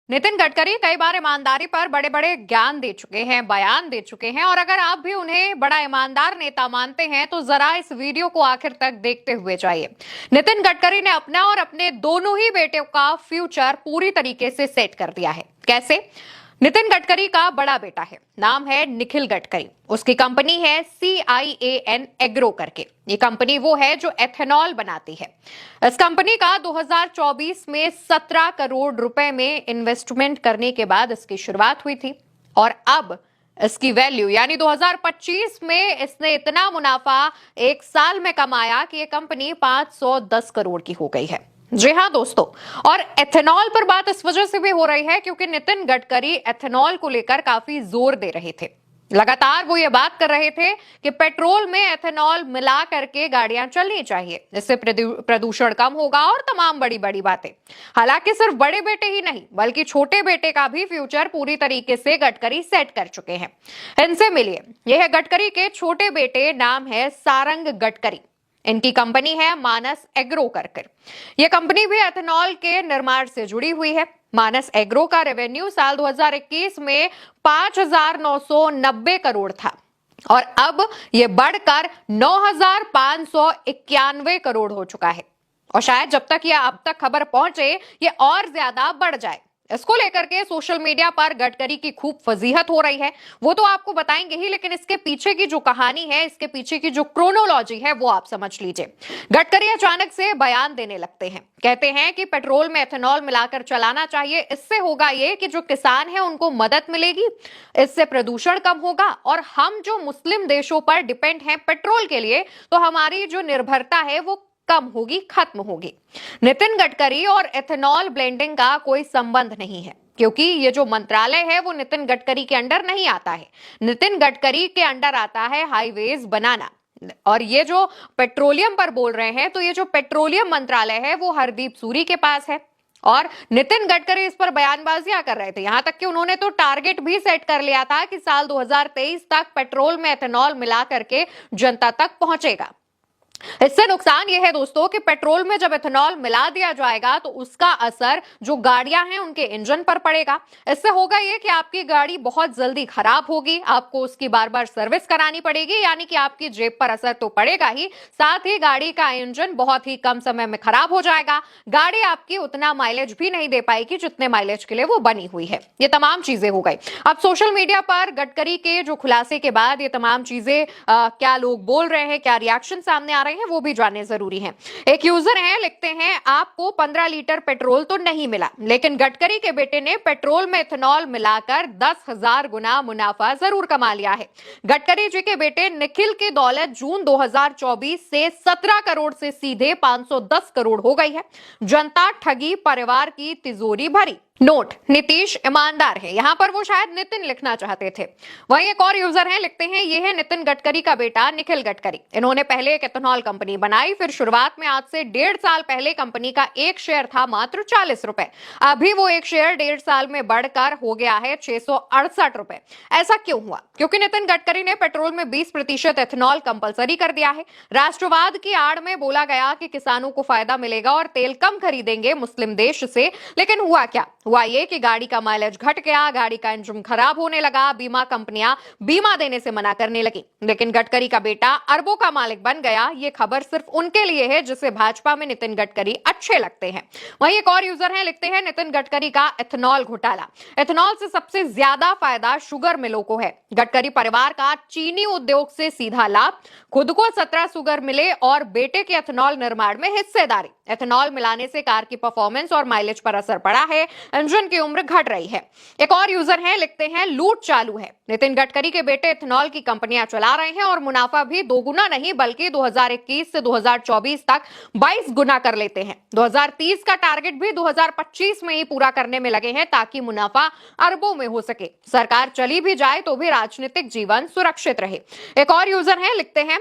नितिन गडकरी कई बार ईमानदारी पर बड़े बड़े ज्ञान दे चुके हैं, बयान दे चुके हैं और अगर आप भी उन्हें बड़ा ईमानदार नेता मानते हैं तो जरा इस वीडियो को आखिर तक देखते हुए जाइए। नितिन गडकरी ने अपना और अपने दोनों ही बेटों का फ्यूचर पूरी तरीके से सेट कर दिया है। कैसे? नितिन गडकरी का बड़ा बेटा है, नाम है निखिल गडकरी। उसकी कंपनी है CIAN एग्रो करके। ये कंपनी वो है जो एथेनॉल बनाती है। इस कंपनी का 2024 में 17 करोड़ रुपए में इन्वेस्टमेंट करने के बाद इसकी शुरुआत हुई थी और अब इसकी वैल्यू यानी 2025 में इसने इतना मुनाफा एक साल में कमाया कि ये कंपनी 510 करोड़ की हो गई है। जी हाँ दोस्तों, और एथेनॉल पर बात इस वजह से भी हो रही है क्योंकि नितिन गडकरी एथेनॉल को लेकर काफी जोर दे रहे थे। लगातार वो ये बात कर रहे थे कि पेट्रोल में एथेनॉल मिला करके गाड़ियां चलनी चाहिए, जिससे प्रदूषण कम होगा और तमाम बड़ी बड़ी बातें। हालांकि सिर्फ बड़े बेटे ही नहीं बल्कि छोटे बेटे का भी फ्यूचर पूरी तरीके से गडकरी सेट कर चुके हैं। इनसे मिलिए, यह है गडकरी के छोटे बेटे, नाम है सारंग गडकरी। इनकी कंपनी है मानस एग्रो करके। यह कंपनी भी एथेनॉल के निर्माण से जुड़ी हुई है। मानस एग्रो का रेवेन्यू साल 2021 में 5,990 करोड़ था और अब यह बढ़कर 9,591 करोड़ हो चुका है और शायद जब तक यह अब तक खबर पहुंचे ये और ज्यादा बढ़ जाए। इसको लेकर के सोशल मीडिया पर गडकरी की खूब फजीहत हो रही है, वो तो आपको बताएंगे ही, लेकिन इसके पीछे की जो कहानी है, इसके पीछे की जो क्रोनोलॉजी है वो आप समझ लीजिए। गडकरी अचानक से बयान देने लगते हैं, कहते हैं कि पेट्रोल में एथेनॉल मिलाकर चलाना चाहिए। इससे होगा ये कि जो किसान है उनको मदद मिलेगी, इससे प्रदूषण कम होगा और हम जो मुस्लिम देशों पर डिपेंड हैं पेट्रोल के लिए, तो हमारी जो निर्भरता है वो कम होगी, खत्म होगी। नितिन गडकरी और एथेनॉल ब्लेंडिंग का कोई संबंध नहीं है क्योंकि ये जो मंत्रालय है वो नितिन गडकरी के अंडर नहीं आता है। नितिन गडकरी के अंडर आता है हाईवेज बनाना। और ये जो पेट्रोलियम पर बोल रहे हैं, तो ये जो पेट्रोलियम मंत्रालय है वो हरदीप सूरी के पास है और नितिन गडकरी इस पर बयानबाजियां कर रहे थे। यहां तक कि उन्होंने तो टारगेट भी सेट कर लिया था कि साल 2023 तक पेट्रोल में एथेनॉल मिला करके जनता तक पहुंचेगा। इससे नुकसान यह है दोस्तों कि पेट्रोल में जब एथेनॉल मिला दिया जाएगा तो उसका असर जो गाड़ियां हैं उनके इंजन पर पड़ेगा। इससे होगा यह कि आपकी गाड़ी बहुत जल्दी खराब होगी, आपको उसकी बार बार सर्विस करानी पड़ेगी, यानी कि आपकी जेब पर असर तो पड़ेगा ही, साथ ही गाड़ी का इंजन बहुत ही कम समय में खराब हो जाएगा। गाड़ी आपकी उतना माइलेज भी नहीं दे पाएगी जितने माइलेज के लिए वो बनी हुई है। ये तमाम चीजें हो गई। अब सोशल मीडिया पर गडकरी के जो खुलासे के बाद ये तमाम चीजें क्या लोग बोल रहे हैं, क्या रिएक्शन सामने आ रहे हैं, वो भी जानने जरूरी है। एक यूजर है, लिखते हैं आपको 15 लीटर पेट्रोल तो नहीं मिला, लेकिन गडकरी के बेटे ने पेट्रोल में एथेनॉल मिलाकर 10,000 गुना मुनाफा जरूर कमा लिया है। गडकरी जी के बेटे निखिल की दौलत जून 2024 से 17 करोड़ से सीधे 510 करोड़ हो गई है। जनता ठगी, परिवार की तिजोरी भरी। नोट, नीतीश ईमानदार है, यहां पर वो शायद नितिन लिखना चाहते थे। वहीं एक और यूजर है, लिखते हैं ये है नितिन गडकरी का बेटा निखिल गडकरी। इन्होंने पहले एक एथेनॉल कंपनी बनाई, फिर शुरुआत में आज से 1.5 साल पहले कंपनी का एक शेयर था मात्र 40 रुपए। अभी वो एक शेयर 1.5 साल में बढ़कर हो गया है 668 रुपए। ऐसा क्यों हुआ? क्योंकि नितिन गडकरी ने पेट्रोल में 20% एथेनॉल कंपलसरी कर दिया है। राष्ट्रवाद की आड़ में बोला गया कि किसानों को फायदा मिलेगा और तेल कम खरीदेंगे मुस्लिम देश से, लेकिन हुआ क्या? हुआ ये कि गाड़ी का माइलेज घट गया, गाड़ी का इंजन खराब होने लगा, बीमा कंपनियां बीमा देने से मना करने लगी। लेकिन गडकरी का बेटा अरबों का मालिक बन गया। ये खबर सिर्फ उनके लिए है जिसे भाजपा में नितिन गडकरी अच्छे लगते हैं। वहीं एक और यूजर है, लिखते हैं नितिन गडकरी का एथेनॉल घोटाला। एथेनॉल से सबसे ज्यादा फायदा शुगर मिलों को है। गडकरी परिवार का चीनी उद्योग से सीधा लाभ, खुद को 17 शुगर मिले और बेटे के एथेनॉल निर्माण में हिस्सेदारी। एथेनॉल मिलाने से कार की परफॉर्मेंस और माइलेज पर असर पड़ा है, इंजन की उम्र घट रही है। एक और यूजर है, लिखते हैं लूट चालू है। नितिन गडकरी के बेटे एथेनॉल की कंपनियां चला रहे हैं और मुनाफा भी दोगुना नहीं बल्कि 2021 से 2024 तक 22 गुना कर लेते हैं। 2030 का टारगेट भी 2025 में ही पूरा करने में लगे हैं ताकि मुनाफा अरबों में हो सके। सरकार चली भी जाए तो भी राजनीतिक जीवन सुरक्षित रहे। एक और यूजर है, लिखते हैं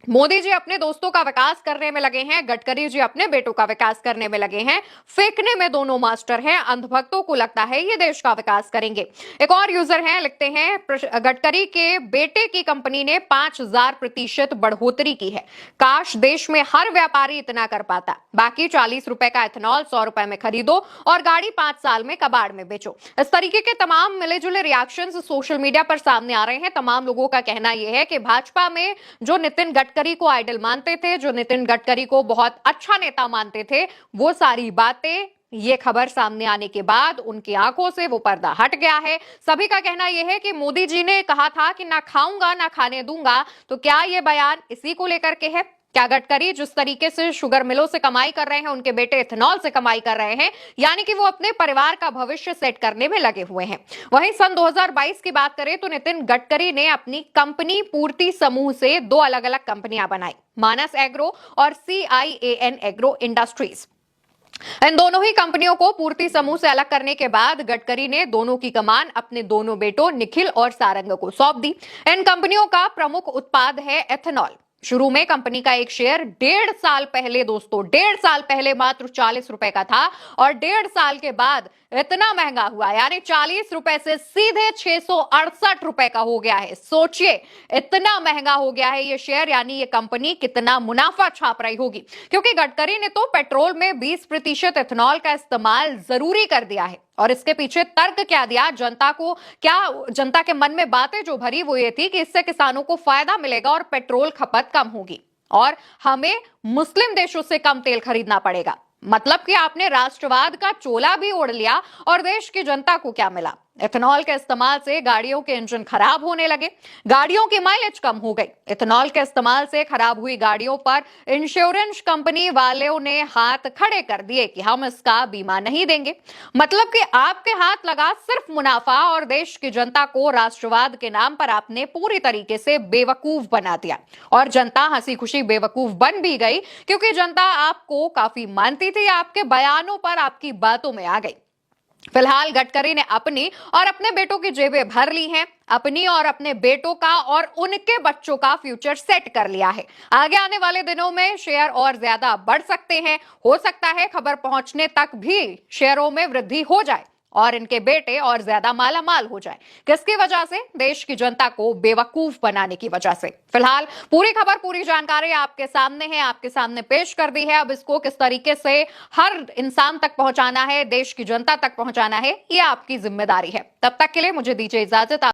मोदी जी अपने दोस्तों का विकास करने में लगे हैं, गडकरी जी अपने बेटों का विकास करने में लगे हैं। फेंकने में दोनों मास्टर हैं। अंधभक्तों को लगता है ये देश का विकास करेंगे। एक और यूजर हैं, लिखते हैं गडकरी के बेटे की कंपनी ने 5000% बढ़ोतरी की है। काश देश में हर व्यापारी इतना कर पाता। बाकी 40 रुपए का इथेनॉल 100 रुपए में खरीदो और गाड़ी 5 साल में कबाड़ में बेचो। इस तरीके के तमाम मिले जुले रिएक्शन सोशल मीडिया पर सामने आ रहे हैं। तमाम लोगों का कहना यह है कि भाजपा में जो नितिन गडकरी को आइडल मानते थे, जो नितिन गडकरी को बहुत अच्छा नेता मानते थे, वो सारी बातें ये खबर सामने आने के बाद उनकी आंखों से वो पर्दा हट गया है। सभी का कहना यह है कि मोदी जी ने कहा था कि ना खाऊंगा ना खाने दूंगा, तो क्या ये बयान इसी को लेकर के है? क्या गडकरी जिस तरीके से शुगर मिलों से कमाई कर रहे हैं, उनके बेटे इथेनॉल से कमाई कर रहे हैं, यानी कि वो अपने परिवार का भविष्य सेट करने में लगे हुए हैं। वहीं सन 2022 की बात करें तो नितिन गडकरी ने अपनी कंपनी पूर्ति समूह से 2 अलग अलग कंपनियां बनाई, मानस एग्रो और CIAN एग्रो इंडस्ट्रीज। इन दोनों ही कंपनियों को पूर्ति समूह से अलग करने के बाद गडकरी ने दोनों की कमान अपने दोनों बेटों निखिल और सारंग को सौंप दी। इन कंपनियों का प्रमुख उत्पाद है एथेनॉल। शुरू में कंपनी का एक शेयर 1.5 साल पहले, दोस्तों 1.5 साल पहले मात्र 40 रुपए का था और 1.5 साल के बाद इतना महंगा हुआ, यानी 40 रुपए से सीधे 668 रुपए का हो गया है। सोचिए इतना महंगा हो गया है ये शेयर, यानी ये कंपनी कितना मुनाफा छाप रही होगी। क्योंकि गडकरी ने तो पेट्रोल में 20% इथेनॉल का इस्तेमाल जरूरी कर दिया है। और इसके पीछे तर्क क्या दिया, जनता के मन में बातें जो भरी वो ये थी कि इससे किसानों को फायदा मिलेगा और पेट्रोल खपत कम होगी और हमें मुस्लिम देशों से कम तेल खरीदना पड़ेगा। मतलब कि आपने राष्ट्रवाद का चोला भी ओढ़ लिया और देश की जनता को क्या मिला? इथेनॉल के इस्तेमाल से गाड़ियों के इंजन खराब होने लगे, गाड़ियों की माइलेज कम हो गई। इथेनॉल के इस्तेमाल से खराब हुई गाड़ियों पर इंश्योरेंस कंपनी वालों ने हाथ खड़े कर दिए कि हम इसका बीमा नहीं देंगे। मतलब कि आपके हाथ लगा सिर्फ मुनाफा और देश की जनता को राष्ट्रवाद के नाम पर आपने पूरी तरीके से बेवकूफ बना दिया। और जनता हंसी खुशी बेवकूफ बन भी गई, क्योंकि जनता आपको काफी मानती थी, आपके बयानों पर, आपकी बातों में आ गई। फिलहाल गडकरी ने अपनी और अपने बेटों की जेबें भर ली हैं, अपनी और अपने बेटों का और उनके बच्चों का फ्यूचर सेट कर लिया है। आगे आने वाले दिनों में शेयर और ज्यादा बढ़ सकते हैं। हो सकता है खबर पहुंचने तक भी शेयरों में वृद्धि हो जाए और इनके बेटे और ज्यादा मालामाल हो जाए। किसकी वजह से? देश की जनता को बेवकूफ बनाने की वजह से। फिलहाल पूरी खबर, पूरी जानकारी आपके सामने है, आपके सामने पेश कर दी है। अब इसको किस तरीके से हर इंसान तक पहुंचाना है, देश की जनता तक पहुंचाना है, ये आपकी जिम्मेदारी है। तब तक के लिए मुझे दीजिए इजाजत।